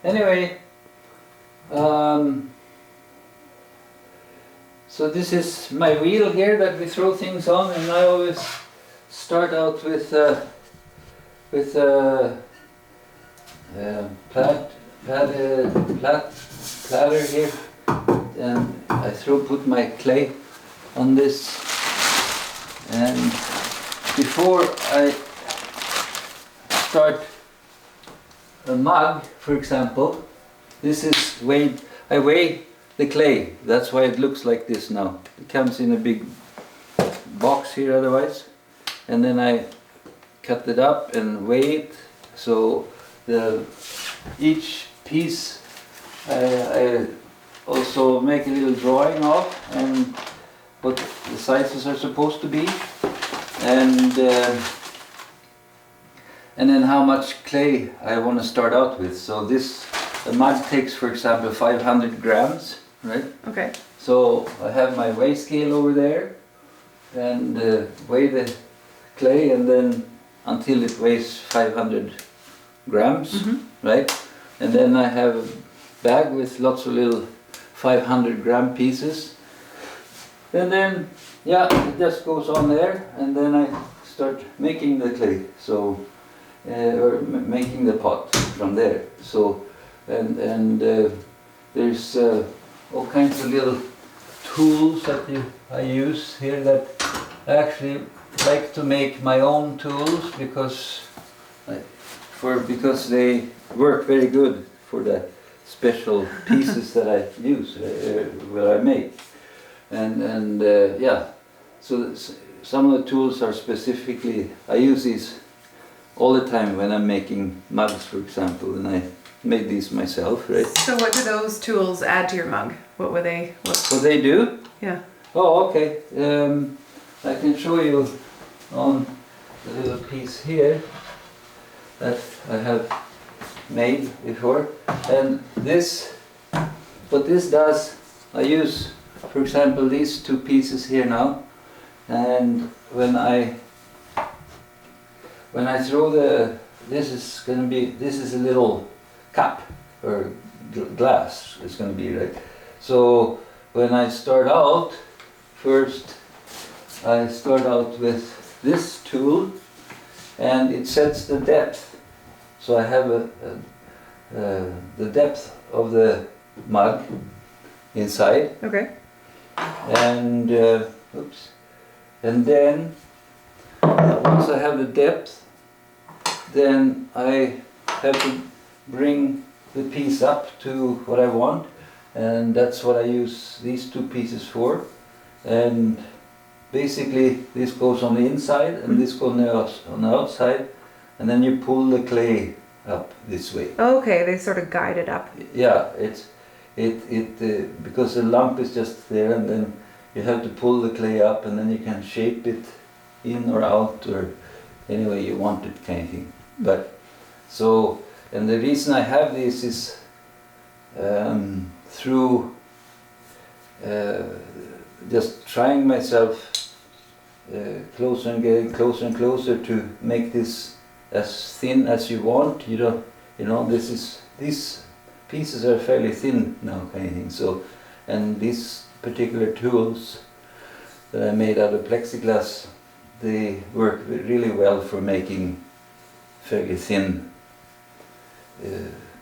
Anyway, so this is my wheel here that we throw things on, and I always start out with platter here, and I put my clay on this, and before I start a mug, for example, this is weighed. I weigh the clay. That's why it looks like this now. It comes in a big box here otherwise, and then I cut it up and weigh it. So each piece I also make a little drawing of, and what the sizes are supposed to be, and then how much clay I want to start out with. So the mug takes, for example, 500 grams, right? Okay. So I have my weigh scale over there, and weigh the clay, and then until it weighs 500 grams, right? And then I have a bag with lots of little 500 gram pieces, and then it just goes on there, and then I start making the clay, so or making the pot from there. So and there's all kinds of little tools that I use here, that I actually like to make my own tools because they work very good for the special pieces that I use, I make, and so some of the tools are specifically, I use these all the time when I'm making mugs, for example, and I made these myself, right? So what do those tools add to your mug? What were they? What they do? Yeah. Oh, okay. I can show you on the little piece here that I have made before. And what this does, I use, for example, these two pieces here now, and when I throw this is a little cup or glass, it's going to be, right? So when I start out, first I start out with this tool, and it sets the depth. So I have the depth of the mug inside. Okay. And and then once I have the depth, then I have to bring the piece up to what I want, and that's what I use these two pieces for. And basically this goes on the inside, and this goes on the outside, and then you pull the clay up this way. Okay, they sort of guide it up. Yeah, because the lump is just there, and then you have to pull the clay up, and then you can shape it in or out or any way you want it, kind of thing. But so, and the reason I have this is through just trying myself closer and getting closer and closer to make this as thin as you want. These pieces are fairly thin now, kind of thing. So, and these particular tools that I made out of plexiglass, they work really well for making fairly thin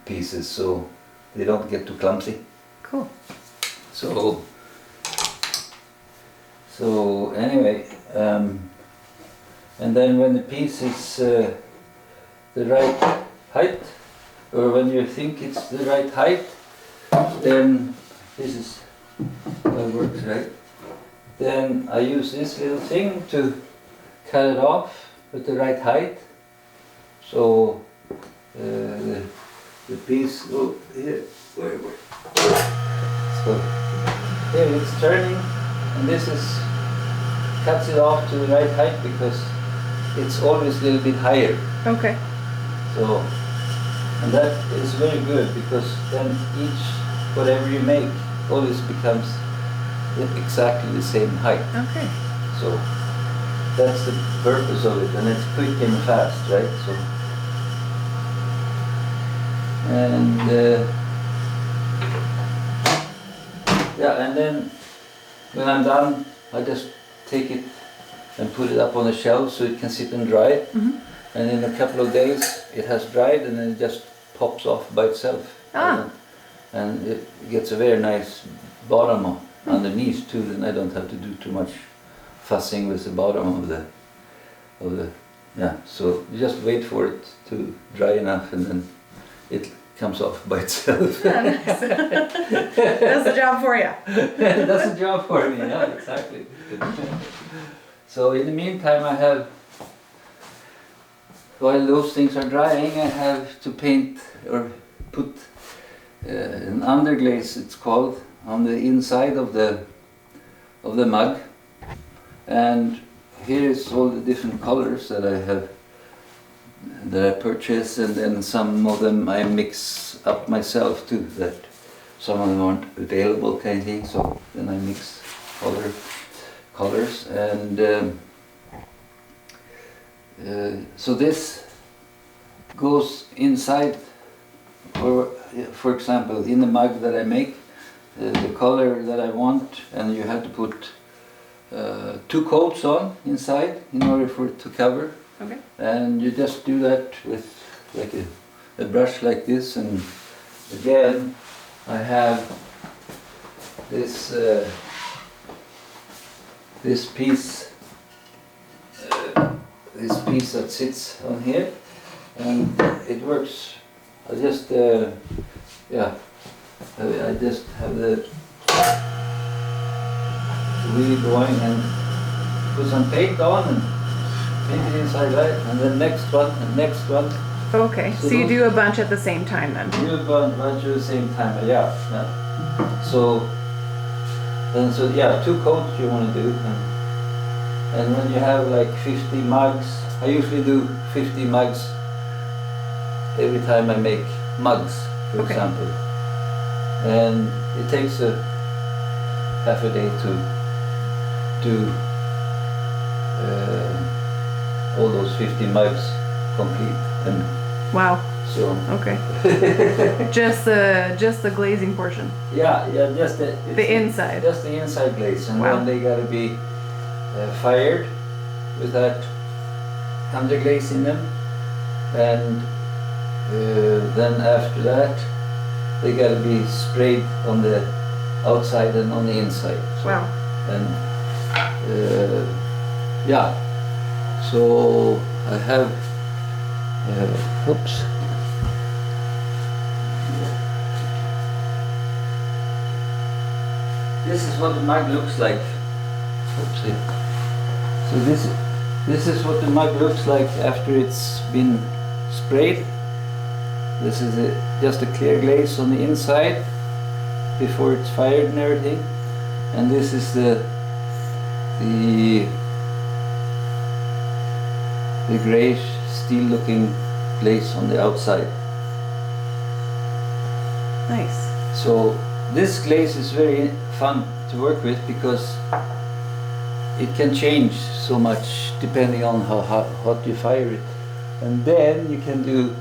pieces, so they don't get too clumsy. Cool. So anyway, and then when the piece is the right height, or when you think it's the right height, then this is how it works, right? Then I use this little thing to cut it off with the right height. So the piece, here, where? So here it's turning, and this cuts it off to the right height because it's always a little bit higher. Okay. So, and that is very good, because then whatever you make always becomes exactly the same height. Okay. So that's the purpose of it, and it's quick and fast, right? So And yeah, and then when I'm done, I just take it and put it up on the shelf so it can sit and dry. And in a couple of days it has dried, and then it just pops off by itself. And it gets a very nice bottom underneath too, and I don't have to do too much fussing with the bottom of the yeah. So you just wait for it to dry enough, and then it comes off by itself. Yeah, nice. That's the job for you. That's a job for me, yeah, exactly. So in the meantime, I have, while those things are drying, I have to paint or put an underglaze, it's called, on the inside of the mug. And here is all the different colors that I have, that I purchased, and then some of them I mix up myself too, that some of them aren't available kind of thing, so then I mix other colors. And so this goes inside, or for example, in the mug that I make, the color that I want, and you have to put 2 coats on inside in order for it to cover. Okay. And you just do that with like a brush like this, and again I have this this piece that sits on here, and it works. I just yeah, I just have the wheel going and put some paint on and paint it inside that, and then next one and next one. Okay, so you do a bunch at the same time then? Do a bunch at the same time, yeah. So yeah, 2 coats you want to do, and when you have like 50 mugs, I usually do 50 mugs every time I make mugs, for example. And it takes half a day to do all those 50 mugs complete. And wow. so okay. just the glazing portion. Yeah, just the inside. Just the inside glaze, and wow. then they gotta be fired with that underglaze in them, and then after that they gotta be sprayed on the outside and on the inside. So, wow. And yeah, so I have oops. This is what the mug looks like. Oopsie. So this is what the mug looks like after it's been sprayed. This is just a clear glaze on the inside before it's fired and everything. And this is the greyish steel looking glaze on the outside. Nice. So this glaze is very fun to work with because it can change so much depending on how hot you fire it. And then you can do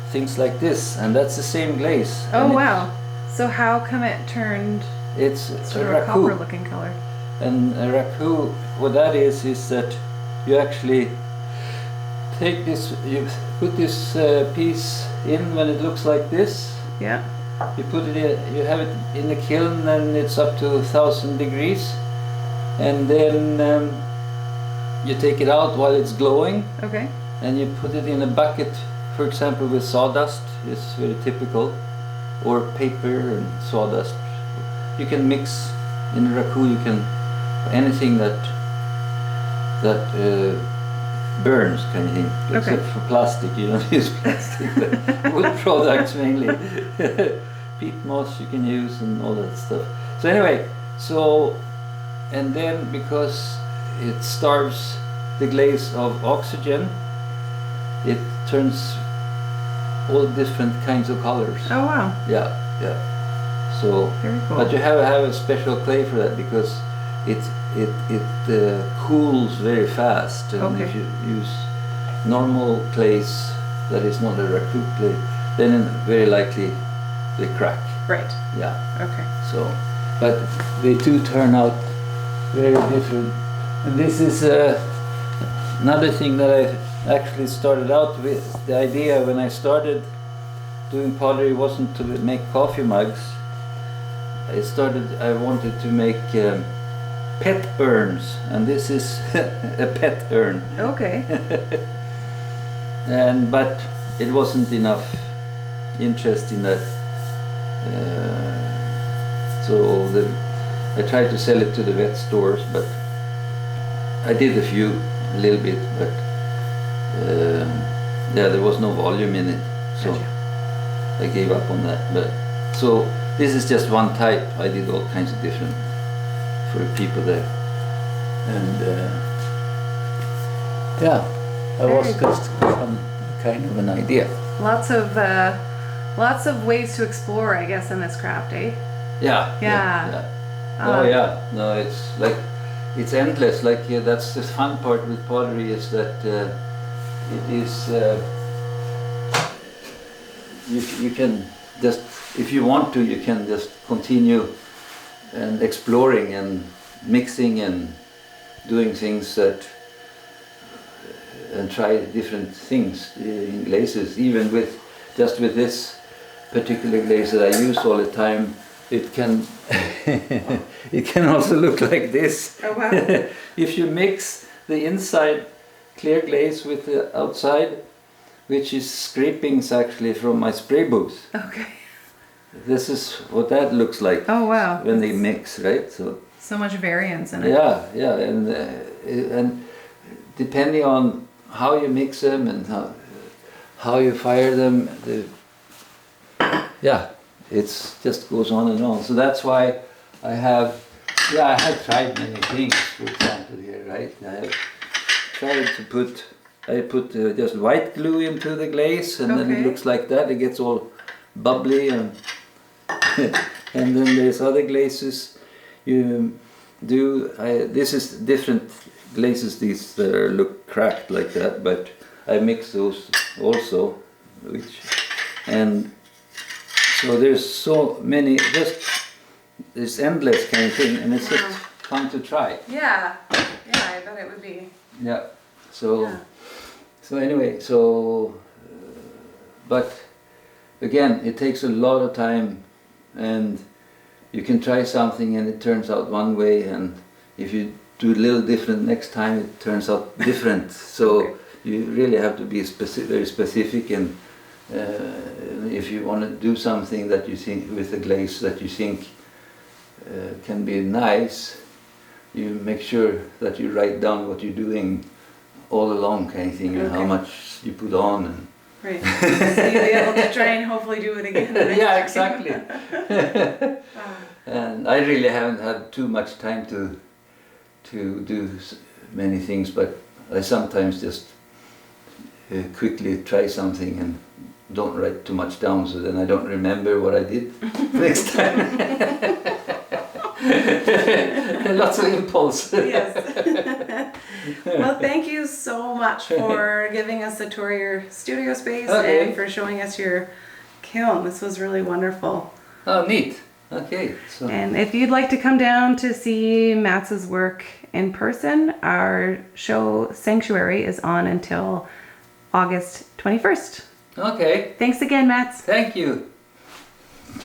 things like this, and that's the same glaze. Oh wow. So how come it turned it's sort a of a copper looking color? And a raku, what that is that you actually take this, you put this piece in when it looks like this. Yeah. You put it in, you have it in the kiln, and it's up to 1000 degrees, and then you take it out while it's glowing. Okay. And you put it in a bucket, for example with sawdust, it's very typical, or paper and sawdust. You can mix in a raku, you can anything that burns kind of thing. Okay. Except for plastic, you don't use plastic, but wood products mainly. Peat moss you can use and all that stuff. So anyway, and then because it starves the glaze of oxygen, it turns all different kinds of colors. Oh wow. Yeah. So, very cool. but you have a special clay for that because it cools very fast, and okay. if you use normal clays that is not a raku clay, then very likely they crack. Right. Yeah. Okay. So, but they do turn out very different. And this is another thing that I actually started out with. The idea when I started doing pottery wasn't to make coffee mugs. I wanted to make pet urns, and this is a pet urn. Okay. But it wasn't enough interest in that. So I tried to sell it to the vet stores, but I did a little bit, but yeah, there was no volume in it, so I gave up on that. But so this is just one type. I did all kinds of different for people there, and yeah, I was just some kind of an idea. Lots of ways to explore, I guess, in this craft, eh? Yeah. Yeah. Oh yeah. No, it's like it's endless. Like that's the fun part with pottery is that it is. You can just, if you want to, you can just continue and exploring and mixing and doing things and try different things in glazes. Even with this particular glaze that I use all the time, it can it can also look like this. Oh wow. If you mix the inside clear glaze with the outside, which is scrapings actually from my spray booth. Okay. This is what that looks like. Oh wow. When they mix, right? So much variance in it. Yeah, and depending on how you mix them and how you fire them, it's just goes on and on. So that's why I have tried many things. For example, here, right? I have tried to put just white glue into the glaze, and then it looks like that. It gets all bubbly, and and then there's other glazes you do. This is different glazes. These that look cracked like that, but I mix those also, and so there's so many. It's endless kind of thing, and it's just fun to try. Yeah, I bet it would be. Yeah. So anyway, but again, it takes a lot of time, and you can try something and it turns out one way, and if you do a little different next time, it turns out different. So you really have to be very specific, and if you want to do something that you think with a glaze that you think can be nice, you make sure that you write down what you're doing all along, kind of thing, and how much you put on. And right. So you'll be able to try and hopefully do it again. Yeah, exactly. And I really haven't had too much time to do many things, but I sometimes just quickly try something and don't write too much down, so then I don't remember what I did next time. Lots of impulse. Yes. Well, thank you so much for giving us a tour of your studio space and for showing us your kiln. This was really wonderful. Oh, neat. Okay. So. And if you'd like to come down to see Mats's work in person, our show Sanctuary is on until August 21st. Okay. Thanks again, Mats. Thank you.